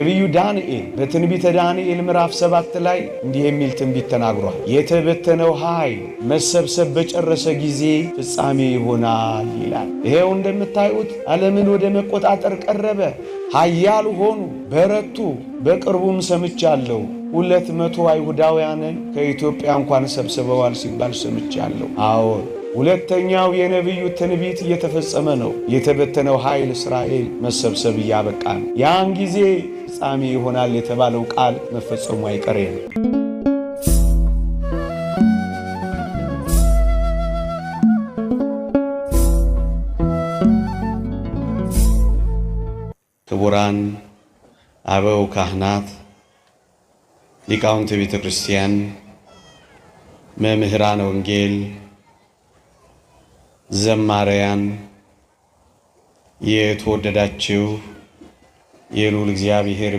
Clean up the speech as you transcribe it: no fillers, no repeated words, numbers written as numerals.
ነቢዩ ዳንኤል በትንቢተ ዳንኤል ምዕራፍ 7 ላይ እንዲህ የሚል ትንቢት ተናግሯል። የተበተነው ኃይል መሰብሰብ በጨረሰ ጊዜ ፍጻሜ ይሆናል ይላል። ይሄው እንደምታዩት ዓለምን ወደ መቆጣጠር ቀረበ። ኃያል ሆኑ፣ በረቱ። በቅርቡም ሰምቻለሁ 200 አይሁዳውያንን ከኢትዮጵያ እንኳን ሰብስበዋል ሲባል ሰምቻለሁ። አዎ ሁለተኛው የነቢዩ ትንቢት እየተፈጸመ ነው። የተበተነው ኃይል እስራኤል መሰብሰብ እያበቃ ነው። ያን ጊዜ ፍጻሜ ይሆናል የተባለው ቃል መፈጸሙ አይቀሬ ነው። ክቡራን አበው ካህናት፣ ሊቃውንተ ቤተ ክርስቲያን፣ መምህራን ወንጌል፣ ዘማሪያን፣ የተወደዳችሁ የልዑል እግዚአብሔር